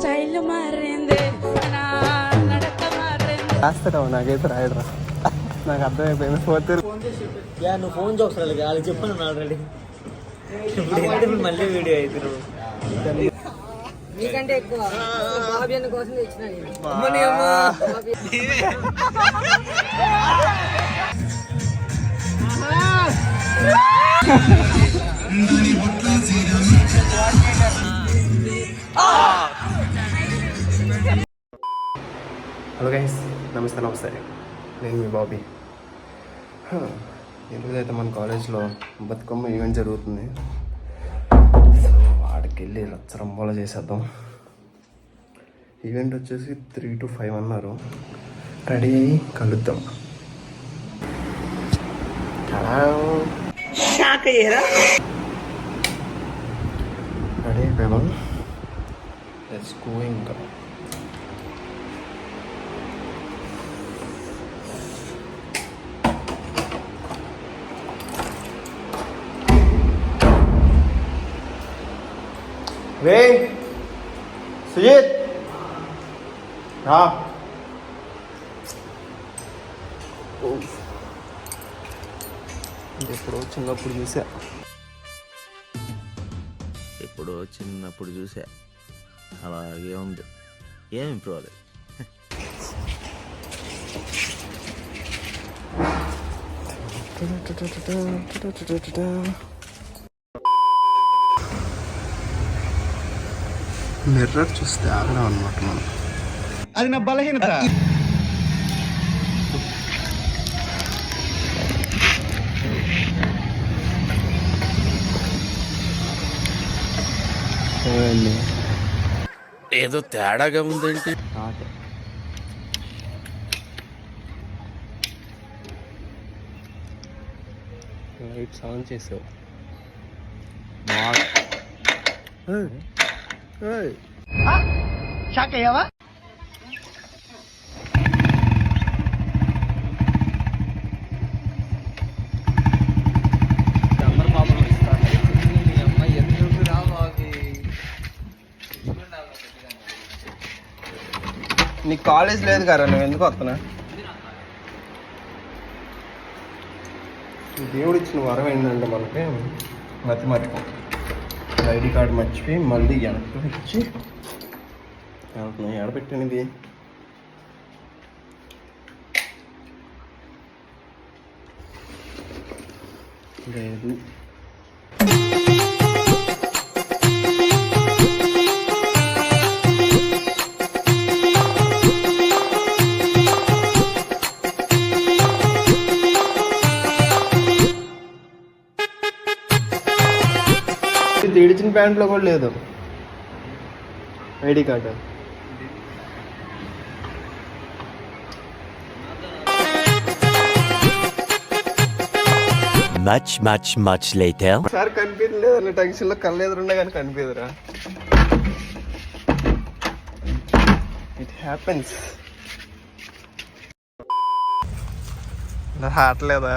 Style మారింది, నా నడక మారింది. రాస్తారా? నాకైతే రాయడరా, నాకు అర్థమైపోయింది. ఫోర్త్ నువ్వు ఫోన్ చూస్తాను వాళ్ళకి చెప్పాను ఆల్రెడీ. ఇప్పుడు మళ్ళీ వీడియో అవుతున్నావు నీకంటే ఎక్కువ బాబీ అన్న కోసం తెచ్చిన హలో గైస్, నమస్తే. నేను మీ బాబీ. ఈరోజైతే మన కాలేజ్లో బతుకమ్మ ఈవెంట్ జరుగుతుంది. సో వాడికి వెళ్ళి రచ్చరంబోలా చేసేద్దాం. ఈవెంట్ వచ్చేసి 3 to 5 అన్నారు. రెడీ అయ్యి కలుద్దాం. రెడీ అయిపోయాం. Let's go. ఇంకా రే సుజిత్ రా. ఎప్పుడో చిన్నప్పుడు చూసా, అలాగే ఉంది, ఏం ఇంప్రూవ్ అవ్వలేదు. మిర్రర్ చూస్తే ఆగడం అన్నమాట మనం. అది నా బలహీనత. ఏదో తేడాగా ఉందేంటి? లైట్స్ ఆన్ చేసావు. షాక్ అయ్యావా? నీ కాలేజ్ లేదు కదా, నువ్వు ఎందుకు వస్తున్నా? దేవుడు ఇచ్చిన వరం ఏంటంటే మనకి మర్చిపో ఐడి కార్డు మర్చిపోయి మళ్ళీ వెనక్కి ఇచ్చి ఎడబెట్టినది. లేదు ఇడిచిన ప్యాంట్లో కూడా లేదు ID card. Much later. Sir కనిపించలేదు అన్న టెన్షన్లో కళ్ళు ఎదురున్నా కానీ కనిపించదురా. It happens. నా హాట్లేదా?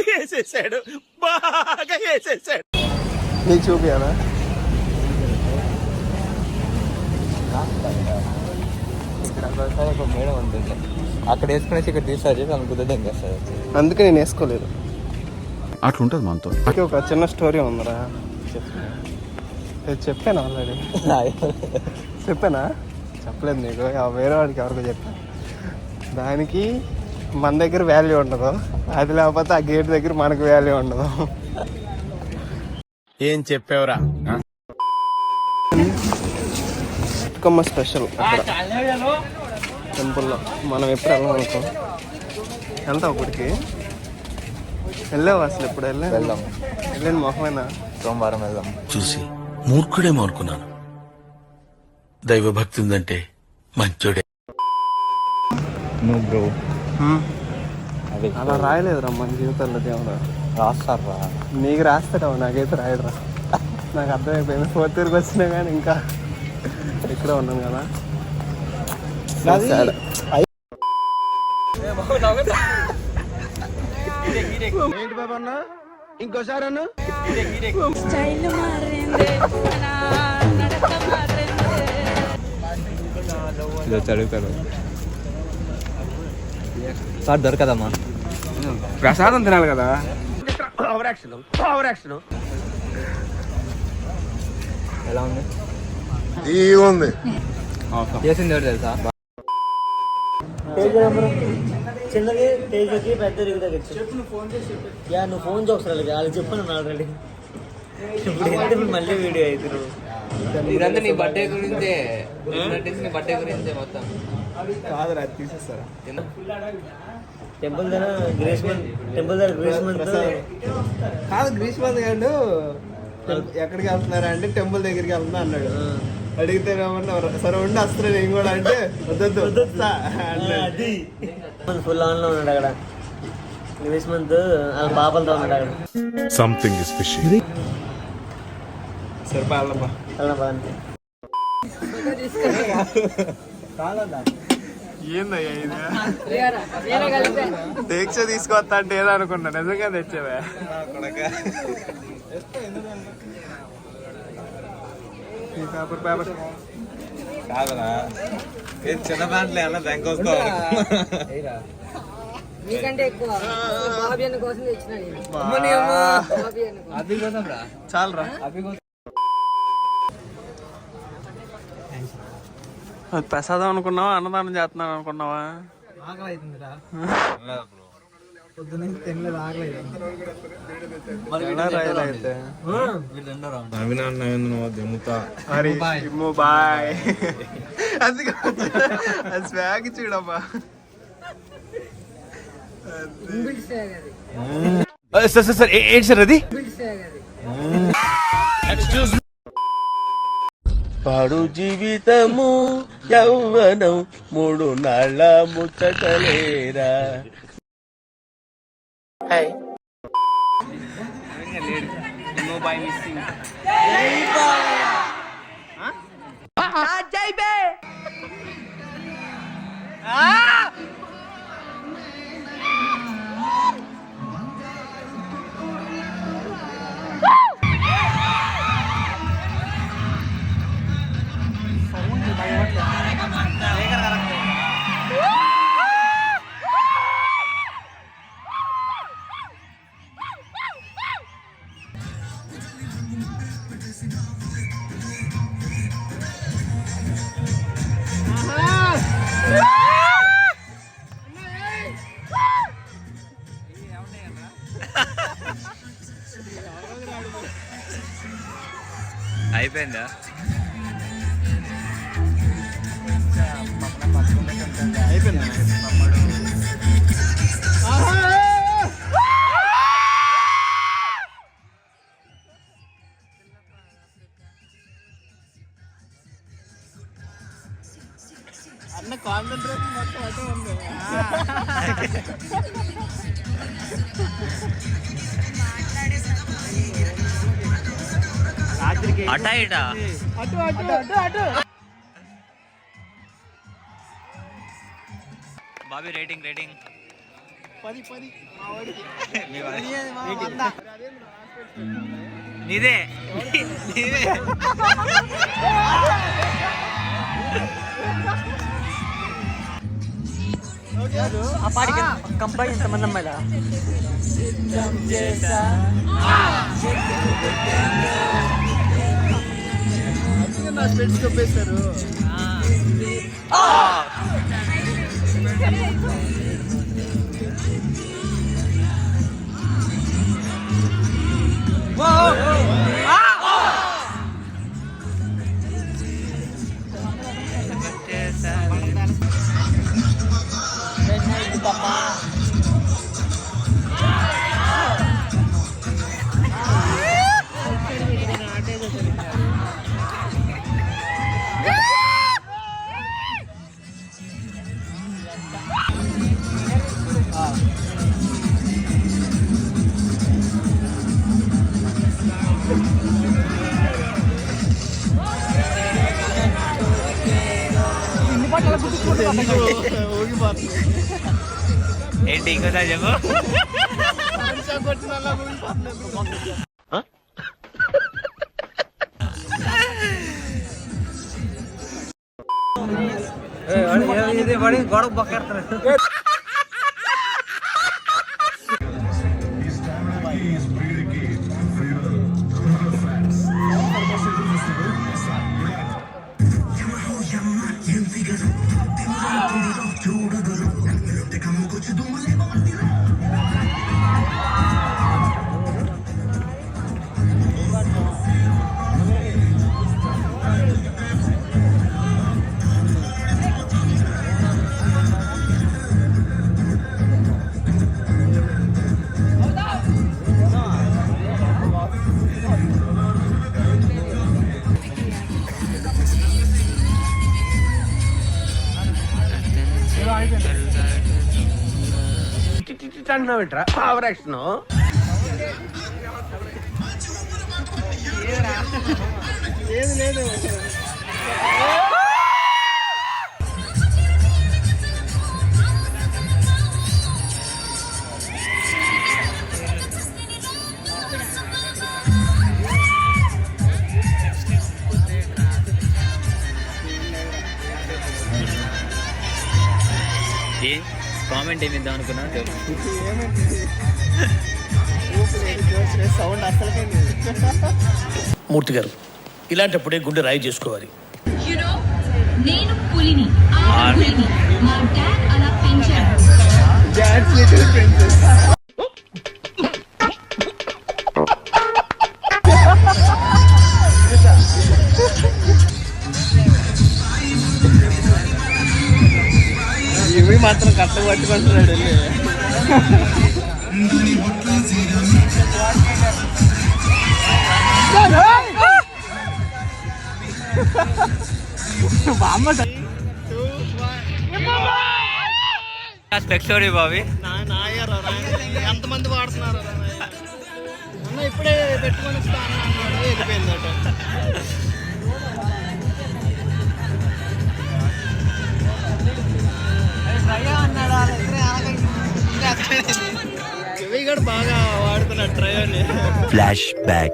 వేసేసాడు, బాగా వేసేసాడు. నీకు చూపియాలా? మేడం ఉంటుంది, అక్కడ వేసుకునేసి ఇక్కడ తీసారు అనుకుంటే అందుకే నేను వేసుకోలేదు. అట్లుంటుంది మనతో. ఒక చిన్న స్టోరీ ఉందిరా, చెప్పాను ఆల్రెడీ. చెప్పానా? చెప్పలేదు నీకు, వేరే వాడికి ఎవరికో చెప్పాను. దానికి మన దగ్గర వాల్యూ ఉండదు, అది లేకపోతే ఆ గేట్ దగ్గర మనకు వాల్యూ ఉండదు. ఏం చెప్పావురా? బతుకమ్మ స్పెషల్ టెంపుల్లో మనం ఎప్పుడు వెళ్ళాం అనుకో. వెళ్తాం ఇప్పటికి? వెళ్ళావు అసలు? ఎప్పుడు వెళ్ళాను మొహమైనా. సోమవారం వెళ్దాం. చూసి మూర్ఖుడేమో అనుకున్నాను. దైవభక్తి ఉందంటే మంచోడే. బ్రో అలా రాయలేదురా మన జీవితాల్లో దేవుడు. రాస్తారా? నీకు రాస్తారా? నాకైతే రాయడరా, నాకు అర్థమైపోయింది. ఫోర్త్ ఇయర్కి వచ్చినా కానీ ఇంకా ఇక్కడే ఉన్నాం కదా. ఏంటి బాబా అన్న ఇంకోసారి అన్న స్టైల్ మారింది నా నడక మారింది. చదువుతారు సార్ దొరకదమ్మా. ప్రసాదం తినాలి కదా. ఓవర్ యాక్షన్ ఎలా ఉంది? ఉంది చేసింది ఎవరు తెలుసా? తేజ్ నెంబరు చిన్నది తేజకి పెద్ద యా నువ్వు ఫోన్ జోక్స్ వాళ్ళకి చెప్పాను ఆల్రెడీ. ఇప్పుడు ఏంటంటే మళ్ళీ వీడియో అవుతున్నారు. ఇదంతా నీ బర్త్డే గురించే, నీ బర్త్డే గురించే మొత్తం. కాదురా తీసేస్తారా? టెంపుల్ దగ్గర గ్రేస్ మంత్ కాదు గ్రీష్మంత్ గారు ఎక్కడికి వెళ్తున్నారా అంటే టెంపుల్ దగ్గరికి వెళ్తున్నా అన్నాడు. అడిగితే సరే ఉండి వస్తున్నా నేను కూడా అంటే వద్దు అది ఫుల్ ఆన్ లో ఉన్నాడు అక్కడ. గ్రేస్ మంత్ వాళ్ళ పాపలతో ఉన్నాడు అక్కడ. Something is fishy. సరిపోయాలమ్మా. ఏందయ్యా ఇది? నేనే కలిపా. దీక్ష తీసుకొస్తా అంటే ఏదో అనుకున్నా, నిజంగా తెచ్చావే. పేపర్ కాదరా చిన్న ప్యాంట్లు అన్న బ్యాంక్ వస్తావు. మీకంటే ఎక్కువ బాబీ అన్న కోసం తెచ్చిన నేను. బాబీ అన్న కోసం. అభి కోసం రా, చాలరా. అభి కోసం. ప్రసాదం అనుకున్నావా, అన్నదానం చేస్తున్నాను అనుకున్నావా? బాయ్ అది స్వాగ్ చూడమ్మా. బిల్డ్ స్వాగ్ అది. సార్ ఏంటి సార్ అది? బిల్డ్ స్వాగ్ అది. పాడు జీవితము యౌవనం 3 నాళ్ళ ముచ్చటలేరా. అయిపోయిందా? అన్న కాన్సంట్రేషన్ మొత్తం అటే ఉంది. అటా ఇటా అటు అటు అటు అటు. బాబీ రేటింగ్ 10 నీదే ఆ పాడికి కంపై ఎంతమంది అమ్మాయిలా నా స్పెట్స్ చెప్పేశారు. ఏంటి ఇంకోసారి చెప్పు. గొడవ బొక్కేస్తారు. కామెంట్ ఏమి ఇద్దాం అనుకున్నా సౌండ్ అసలుకే మూర్తి గారు ఇలాంటప్పుడే గుండె రాయి చేసుకోవాలి. నేను పులిని పులిని మా డాడ్ అలా పెంచారు. ఇవి మాత్రం కట్ట పట్టుకుంటున్నాడు వెళ్ళి. స్టోరీ బాబీ ఎంతమంది వాడుతున్నారు అన్న ఇప్పుడే పెట్టుకొని వస్తా అన్నాడు వెళ్ళిపోయిందట. ఇవి కూడా బాగా వాడుతున్నాడు ట్రయల్. Flash back.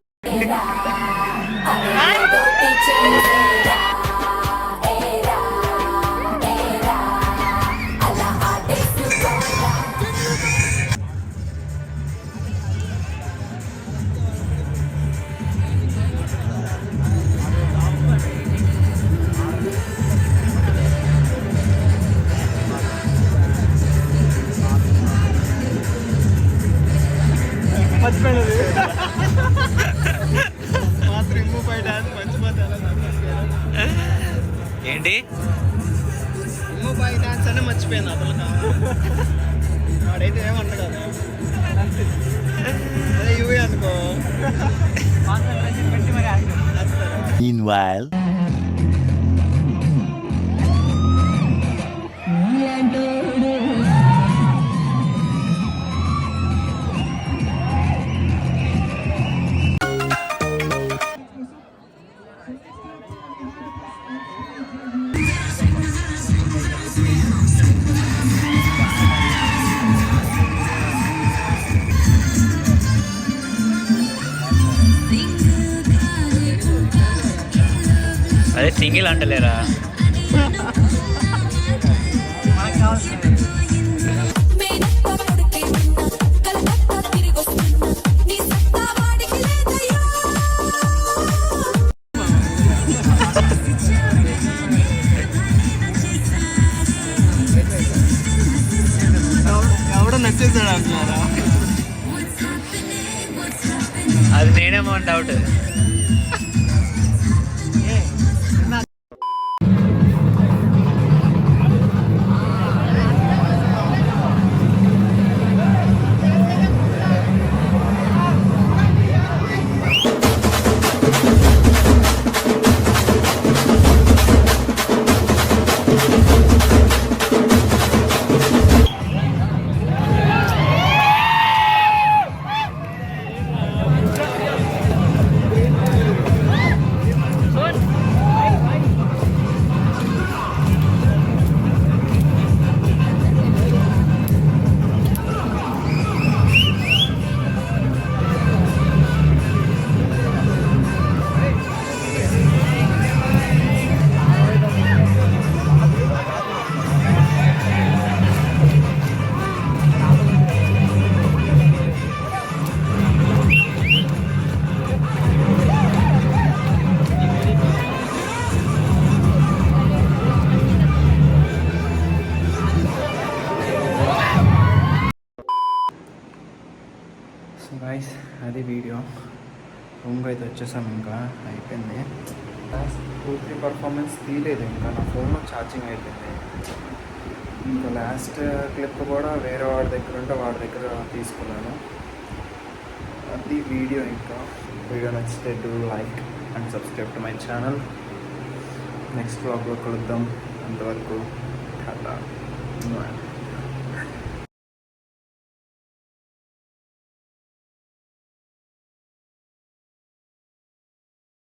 మర్చిపోయినది మాత్రం రిమూవ్ బై డాన్స్ మర్చిపోతాను. ఏంటి రిమూవ్ బై డాన్స్ అనే మర్చిపోయాను అసలు. వాడైతే ఏమన్నా కదా అదే ఇవి అనుకో. Meanwhile, అదే సింగిల్ అంటలేరా? ఎవడో నచ్చేసాడు అంటున్నారా? అది నేనేమో డౌట్. గాయ్స్ అది వీడియో. రూమ్కి అయితే వచ్చేసాం, ఇంకా అయిపోయింది. పూర్తి పర్ఫార్మెన్స్ తీయలేదు, ఇంకా నా ఫోన్లో ఛార్జింగ్ అయిపోయింది. ఇంకా లాస్ట్ క్లిప్ కూడా వేరే వాడి దగ్గర ఉంటే వాడి దగ్గర తీసుకున్నాను. అది వీడియో. ఇంకా వీడియో నచ్చితే do like and subscribe to my channel. Next వ్లాగ్లో కలుద్దాం. అంతవరకు టాటా.